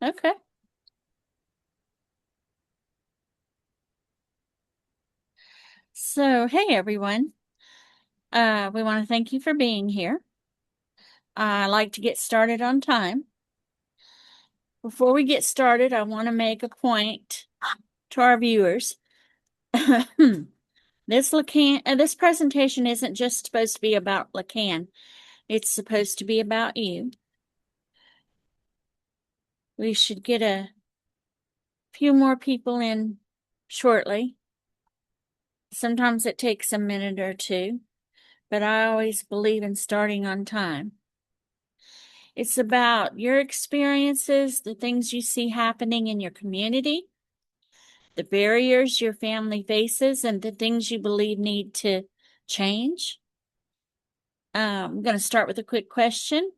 Okay. So, hey everyone. We want to thank you for being here. I like to get started on time. Before we get started, I want to make a point to our viewers. This presentation isn't just supposed to be about Lacan. It's supposed to be about you. We should get a few more people in shortly. Sometimes it takes a minute or two, but I always believe in starting on time. It's about your experiences, the things you see happening in your community, the barriers your family faces, and the things you believe need to change. I'm going to start with a quick question.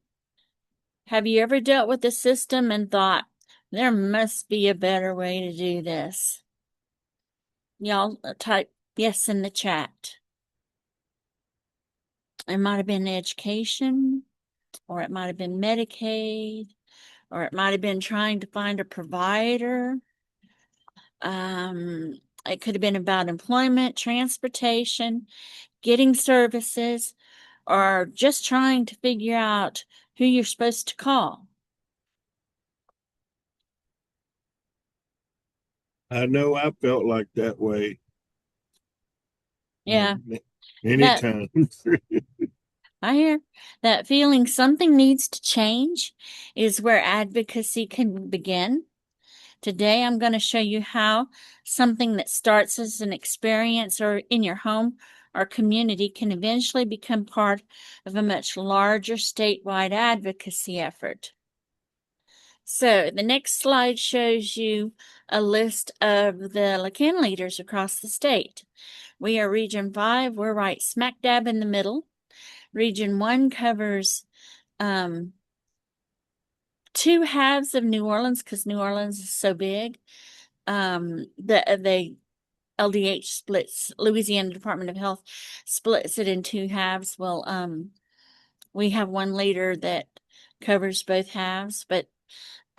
Have you ever dealt with the system and thought, there must be a better way to do this? Y'all type yes in the chat. It might have been education, or it might have been Medicaid, or it might have been trying to find a provider. It could have been about employment, transportation, getting services, or just trying to figure out who you're supposed to call. I know I felt like that way Yeah, many that times. I hear that feeling something needs to change is where advocacy can begin. Today, I'm going to show you how something that starts as an experience or in your home or community can eventually become part of a much larger statewide advocacy effort. So the next slide shows you a list of the Lacan leaders across the state. We are Region 5. We're right smack dab in the middle. Region 1 covers two halves of New Orleans because New Orleans is so big. The LDH splits, Louisiana Department of Health splits it in two halves. Well, we have one leader that covers both halves, but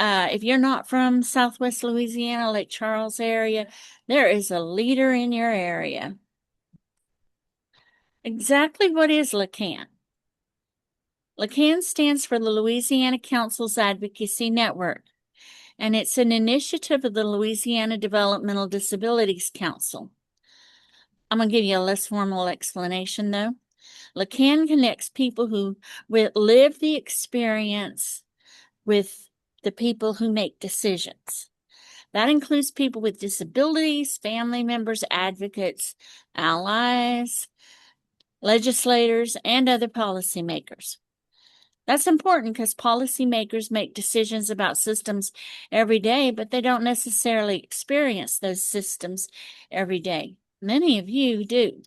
if you're not from Southwest Louisiana, Lake Charles area, there is a leader in your area. Exactly what is Lacan? Lacan stands for the Louisiana Council's Advocacy Network, and it's an initiative of the Louisiana Developmental Disabilities Council. I'm going to give you a less formal explanation, though. Lacan connects people who live the experience with the people who make decisions. That includes people with disabilities, family members, advocates, allies, legislators, and other policymakers. That's important because policymakers make decisions about systems every day, but they don't necessarily experience those systems every day. Many of you do.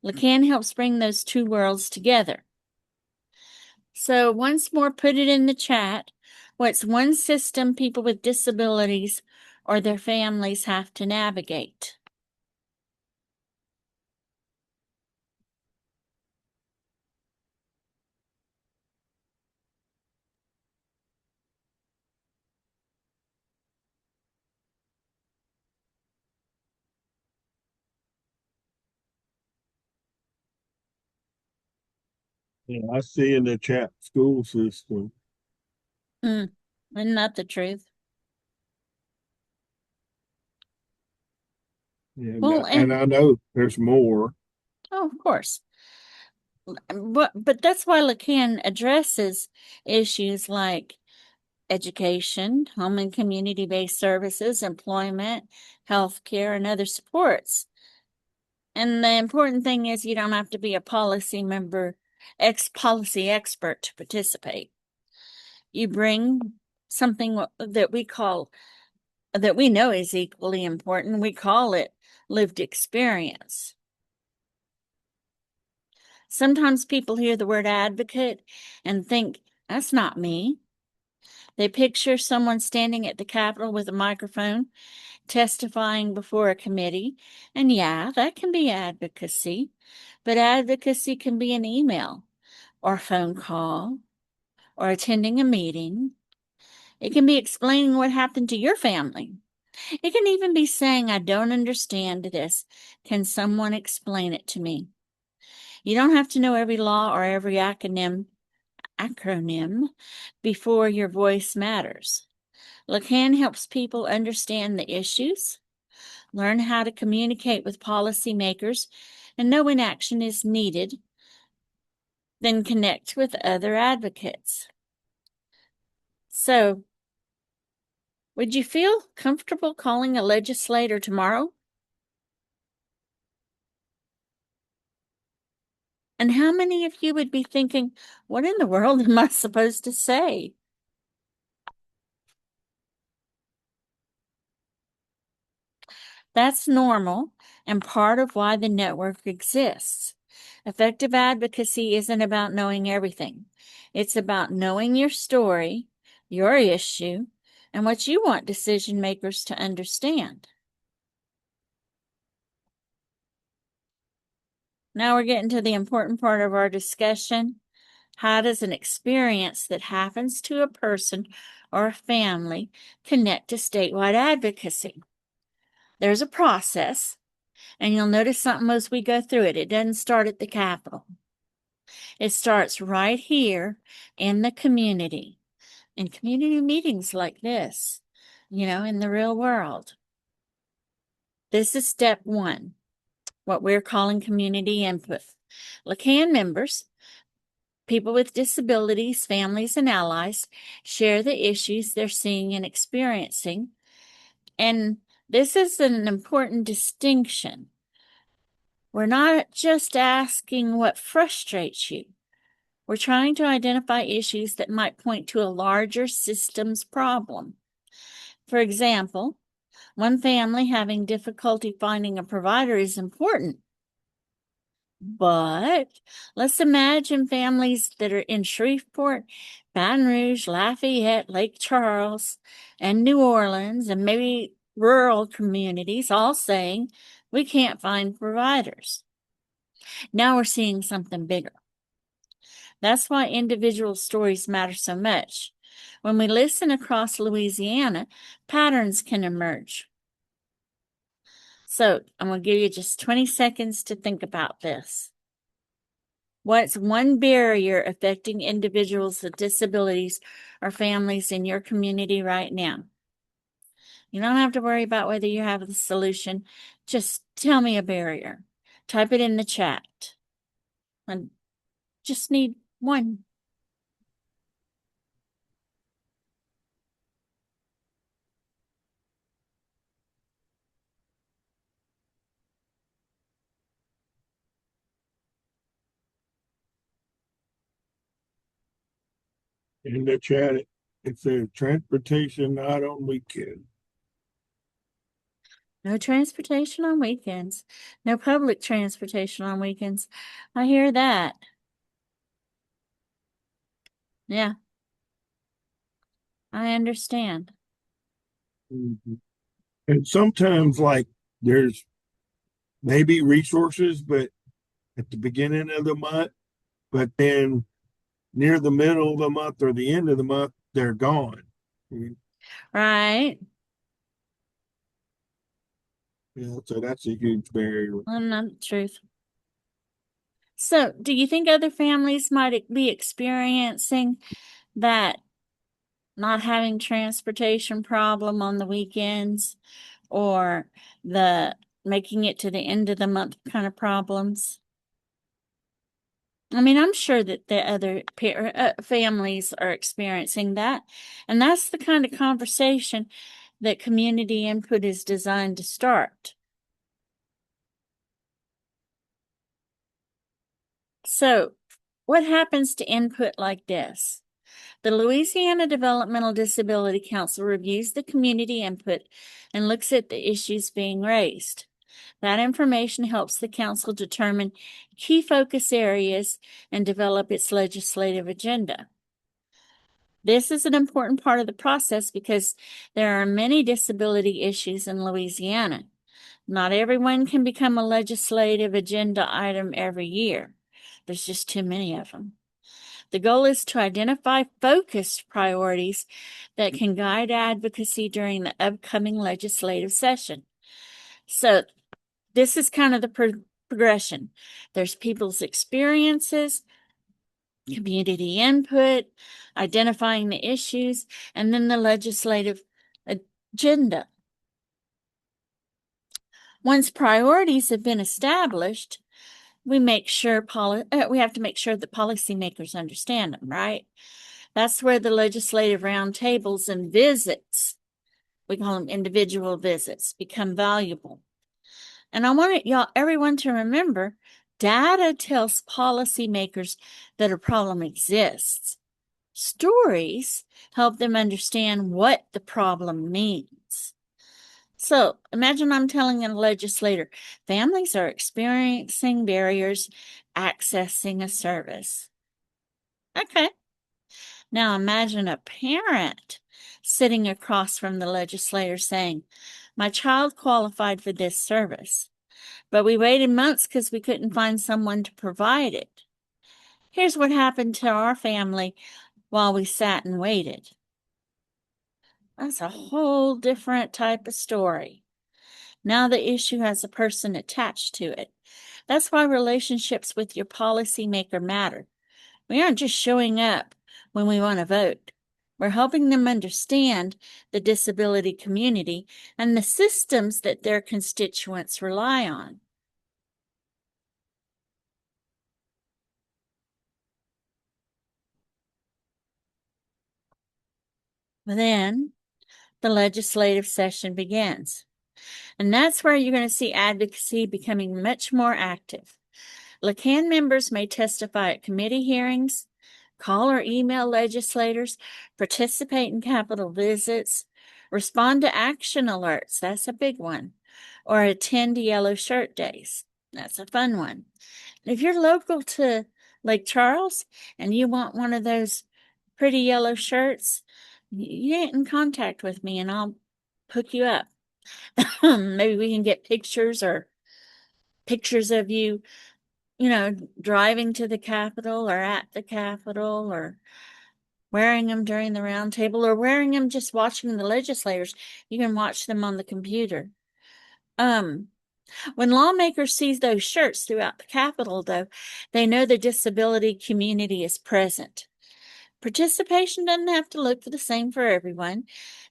Lacan helps bring those two worlds together. So once more, put it in the chat. What's one system people with disabilities or their families have to navigate? Yeah, I see in the chat school system. Isn't that the truth? Yeah, Well, and and I know there's more. oh, of course. But that's why Lacan addresses issues like education, home and community-based services, employment, healthcare, and other supports. And the important thing is you don't have to be a policy member, policy expert to participate. You bring something that we know is equally important. We call it lived experience. Sometimes people hear the word advocate and think, that's not me. They picture someone standing at the Capitol with a microphone, testifying before a committee. And yeah, that can be advocacy. But advocacy can be an email or a phone call or attending a meeting. It can be explaining what happened to your family. It can even be saying, I don't understand this. Can someone explain it to me? You don't have to know every law or every acronym before your voice matters. Lacan helps people understand the issues, learn how to communicate with policymakers, and know when action is needed, then connect with other advocates. So, would you feel comfortable calling a legislator tomorrow? And how many of you would be thinking, what in the world am I supposed to say? That's normal and part of why the network exists. Effective advocacy isn't about knowing everything. It's about knowing your story, your issue, and what you want decision makers to understand. Now we're getting to the important part of our discussion. How does an experience that happens to a person or a family connect to statewide advocacy? There's a process, and you'll notice something as we go through it. It doesn't start at the Capitol. It starts right here in the community, in community meetings like this, in the real world. This is step one, what we're calling community input. Lacan members, people with disabilities, families, and allies share the issues they're seeing and experiencing. And this is an important distinction. We're not just asking what frustrates you. We're trying to identify issues that might point to a larger systems problem. For example, one family having difficulty finding a provider is important. But let's imagine families that are in Shreveport, Baton Rouge, Lafayette, Lake Charles, and New Orleans, and maybe rural communities all saying, we can't find providers. Now we're seeing something bigger. That's why individual stories matter so much. When we listen across Louisiana, patterns can emerge. So I'm going to give you just 20 seconds to think about this. What's one barrier affecting individuals with disabilities or families in your community right now? You don't have to worry about whether you have the solution. Just tell me a barrier. Type it in the chat. I just need one. In the chat, it says transportation not on weekend. No transportation on weekends. No public transportation on weekends. I hear that. Yeah, I understand. Mhm. And sometimes, like, there's maybe resources, but at the beginning of the month, but then near the middle of the month or the end of the month, they're gone. Mhm. Right? Yeah, so that's a huge barrier. Not the truth. So, do you think other families might be experiencing that not having transportation problem on the weekends or the making it to the end of the month kind of problems? I mean, I'm sure that the other families are experiencing that. And that's the kind of conversation that community input is designed to start. So, what happens to input like this? The Louisiana Developmental Disability Council reviews the community input and looks at the issues being raised. That information helps the council determine key focus areas and develop its legislative agenda. This is an important part of the process because there are many disability issues in Louisiana. Not everyone can become a legislative agenda item every year. There's just too many of them. The goal is to identify focused priorities that can guide advocacy during the upcoming legislative session. So this is kind of the progression. There's people's experiences, community input, identifying the issues, and then the legislative agenda. Once priorities have been established, we have to make sure that policymakers understand them, right? That's where the legislative roundtables and visits, we call them individual visits, become valuable. And I want everyone to remember, data tells policymakers that a problem exists. Stories help them understand what the problem means. So imagine I'm telling a legislator, families are experiencing barriers accessing a service. Okay. Now imagine a parent sitting across from the legislator saying, my child qualified for this service, but we waited months because we couldn't find someone to provide it. Here's what happened to our family while we sat and waited. That's a whole different type of story. Now the issue has a person attached to it. That's why relationships with your policymaker matter. We aren't just showing up when we want to vote. We're helping them understand the disability community and the systems that their constituents rely on. Then the legislative session begins. And that's where you're going to see advocacy becoming much more active. Lacan members may testify at committee hearings, call or email legislators, participate in Capitol visits, respond to action alerts, that's a big one, or attend Yellow Shirt Days. That's a fun one. If you're local to Lake Charles and you want one of those pretty yellow shirts, you get in contact with me and I'll hook you up. Maybe we can get pictures of you, driving to the Capitol or at the Capitol or wearing them during the round table or wearing them just watching the legislators. You can watch them on the computer. When lawmakers see those shirts throughout the Capitol, though, they know the disability community is present. Participation doesn't have to look the same for everyone.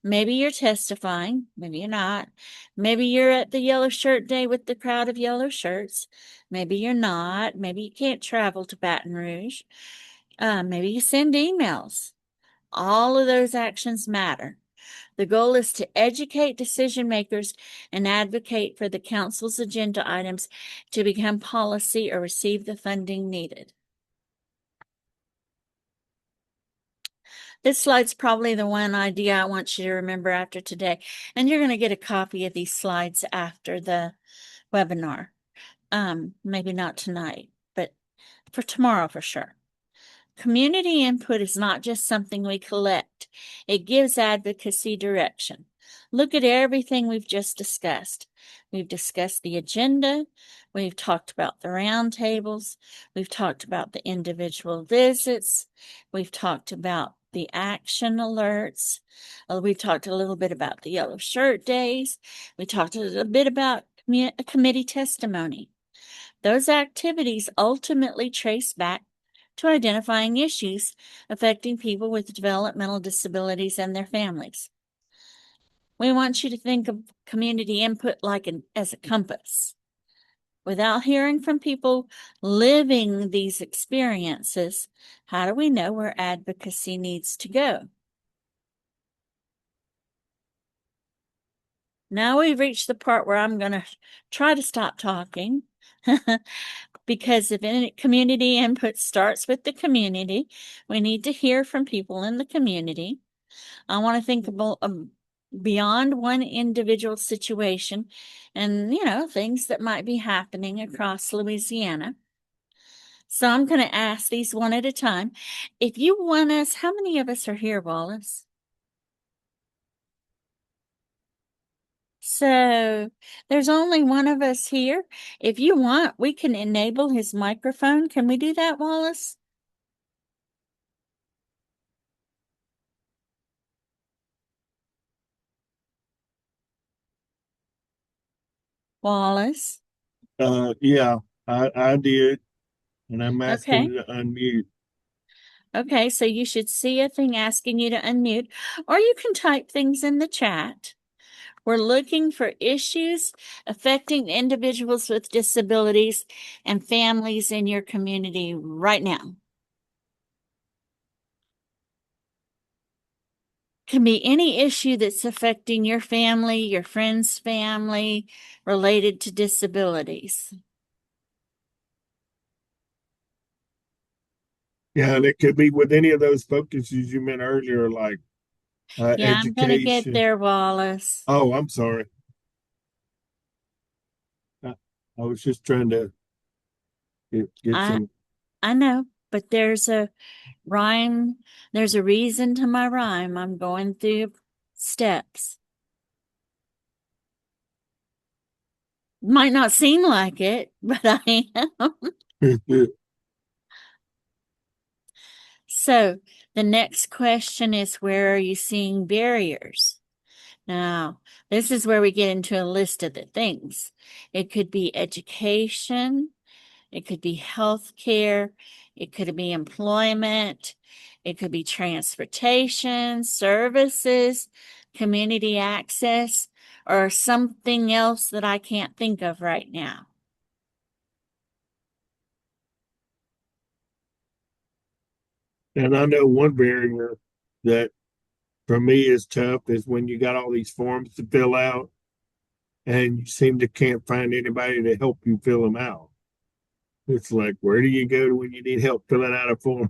Maybe you're testifying, maybe you're not. Maybe you're at the Yellow Shirt Day with the crowd of yellow shirts. Maybe you're not. Maybe you can't travel to Baton Rouge. Maybe you send emails. All of those actions matter. The goal is to educate decision makers and advocate for the council's agenda items to become policy or receive the funding needed. This slide's probably the one idea I want you to remember after today. And you're going to get a copy of these slides after the webinar. Maybe not tonight, but for tomorrow for sure. Community input is not just something we collect. It gives advocacy direction. Look at everything we've just discussed. We've discussed the agenda. We've talked about the roundtables. We've talked about the individual visits. We've talked about the action alerts. We talked a little bit about the Yellow Shirt Days. We talked a little bit about committee testimony. Those activities ultimately trace back to identifying issues affecting people with developmental disabilities and their families. We want you to think of community input as a compass. Without hearing from people living these experiences, how do we know where advocacy needs to go? Now we've reached the part where I'm going to try to stop talking because if any community input starts with the community, we need to hear from people in the community. I want to think about beyond one individual situation and, things that might be happening across Louisiana. So I'm going to ask these one at a time. If you want us, how many of us are here, Wallace? So there's only one of us here. If you want, we can enable his microphone. Can we do that, Wallace? Wallace. Yeah, I did, and I'm asking Okay. you to unmute. Okay, so you should see a thing asking you to unmute, or you can type things in the chat. We're looking for issues affecting individuals with disabilities and families in your community right now. Can be any issue that's affecting your family, your friend's family, related to disabilities. Yeah, and it could be with any of those focuses you meant earlier, like Yeah, I'm gonna get education. there, Wallace. Oh, I'm sorry. I, I was just trying to get I some. I know, but there's a rhyme, there's a reason to my rhyme. I'm going through steps. Might not seem like it, but I am. So the next question is, where are you seeing barriers? Now, this is where we get into a list of the things. It could be education, it could be health care, it could be employment, it could be transportation, services, community access, or something else that I can't think of right now. And I know one barrier that for me is tough is when you got all these forms to fill out and you seem to can't find anybody to help you fill them out. It's like, where do you go to when you need help filling out a form?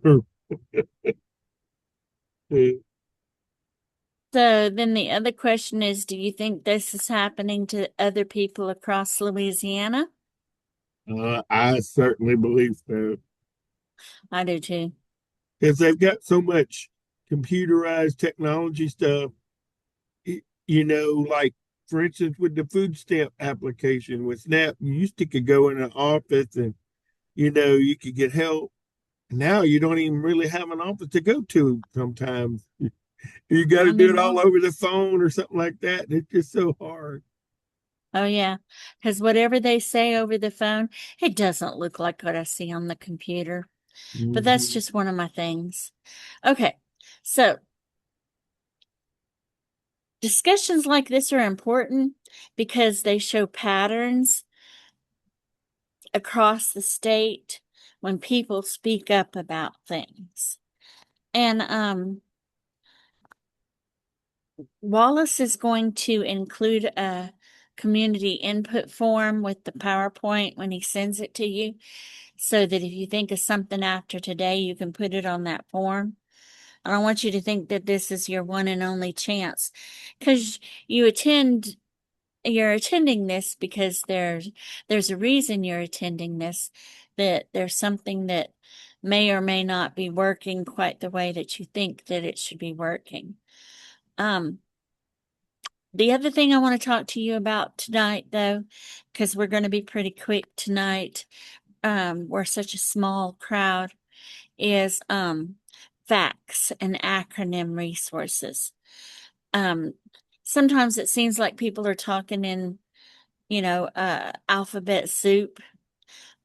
So then the other question is, do you think this is happening to other people across Louisiana? I certainly believe so. I do too. Because they've got so much computerized technology stuff, like for instance, with the food stamp application with SNAP, you used to could go in an office and you could get help. Now you don't even really have an office to go to sometimes. You got to Not do it all anymore. over the phone or something like that. And it's just so hard. Oh yeah, because whatever they say over the phone, it doesn't look like what I see on the computer. But that's Hmm. just one of my things. Okay, so discussions like this are important because they show patterns across the state when people speak up about things. And Wallace is going to include a community input form with the PowerPoint when he sends it to you, so that if you think of something after today, you can put it on that form. I don't want you to think that this is your one and only chance, because you're attending this because there's a reason you're attending this, that there's something that may or may not be working quite the way that you think that it should be working. Um, the other thing I want to talk to you about tonight, though, because we're going to be pretty quick tonight, we're such a small crowd, is facts and acronym resources. Um, Sometimes it seems like people are talking in, alphabet soup,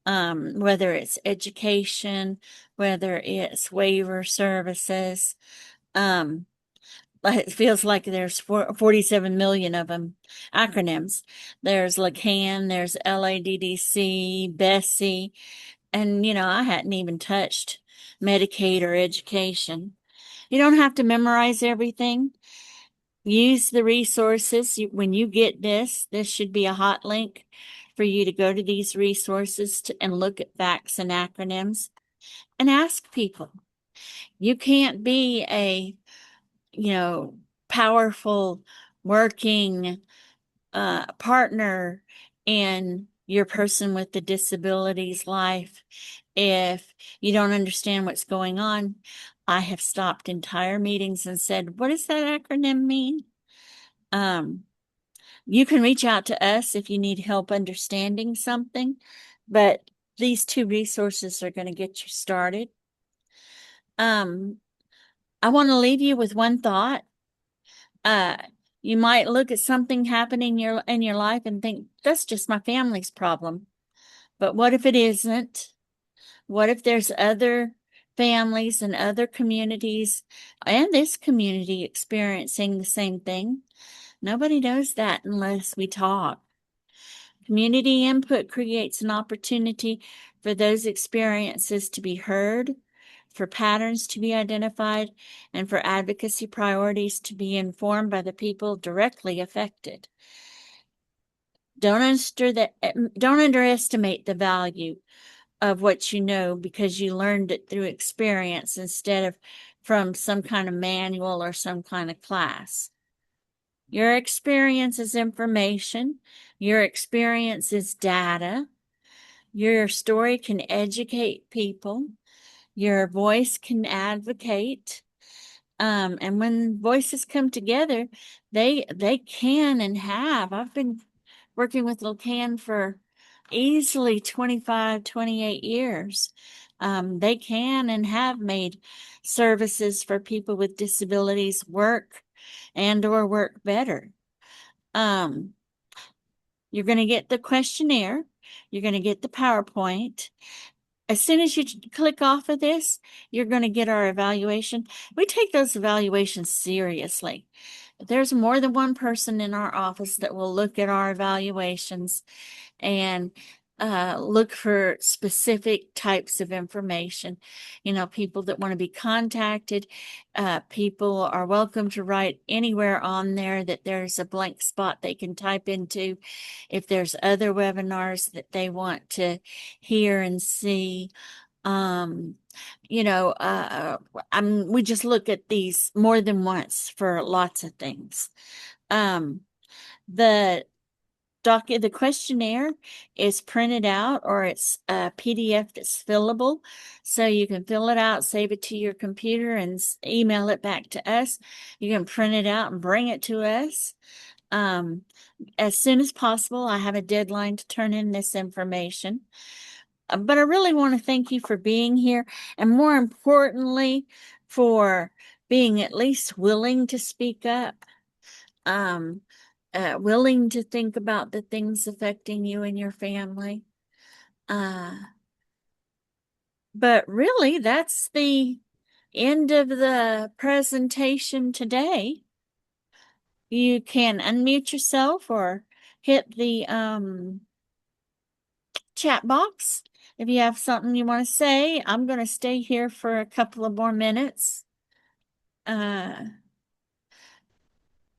whether it's education, whether it's waiver services. Um, it feels like there's 47 million of them acronyms. There's Lacan, there's LADDC, Bessie, and I hadn't even touched Medicaid or education. You don't have to memorize everything. Use the resources. When you get this should be a hot link for you to go to these resources and look at facts and acronyms and ask people. You can't be a, you know, powerful working partner in your person with the disabilities life if you don't understand what's going on. I have stopped entire meetings and said, what does that acronym mean? Um, you can reach out to us if you need help understanding something, but these two resources are going to get you started. Um, I want to leave you with one thought. Uh, You might look at something happening in your life and think, that's just my family's problem. But what if it isn't? What if there's other families and other communities and this community experiencing the same thing? Nobody knows that unless we talk. Community input creates an opportunity for those experiences to be heard, for patterns to be identified, and for advocacy priorities to be informed by the people directly affected. Don't underestimate the value of what you know because you learned it through experience instead of from some kind of manual or some kind of class. Your experience is information. Your experience is data. Your story can educate people. Your voice can advocate. And when voices come together, they can and have. I've been working with Lacan for easily 25, 28 years. They can and have made services for people with disabilities work and or work better. You're going to get the questionnaire. You're going to get the PowerPoint. As soon as you click off of this, you're going to get our evaluation. We take those evaluations seriously. There's more than one person in our office that will look at our evaluations and look for specific types of information. You know, people that want to be contacted, people are welcome to write anywhere on there that there's a blank spot they can type into. If there's other webinars that they want to hear and see, you know, we just look at these more than once for lots of things. The the questionnaire is printed out or it's a PDF that's fillable. So you can fill it out, save it to your computer and email it back to us. You can print it out and bring it to us. As soon as possible. I have a deadline to turn in this information. But I really want to thank you for being here and more importantly, for being at least willing to speak up. Willing to think about the things affecting you and your family. But really, that's the end of the presentation today. You can unmute yourself or hit the chat box if you have something you want to say. I'm going to stay here for a couple of more minutes.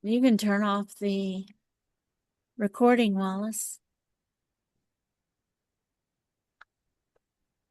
You can turn off the recording, Wallace.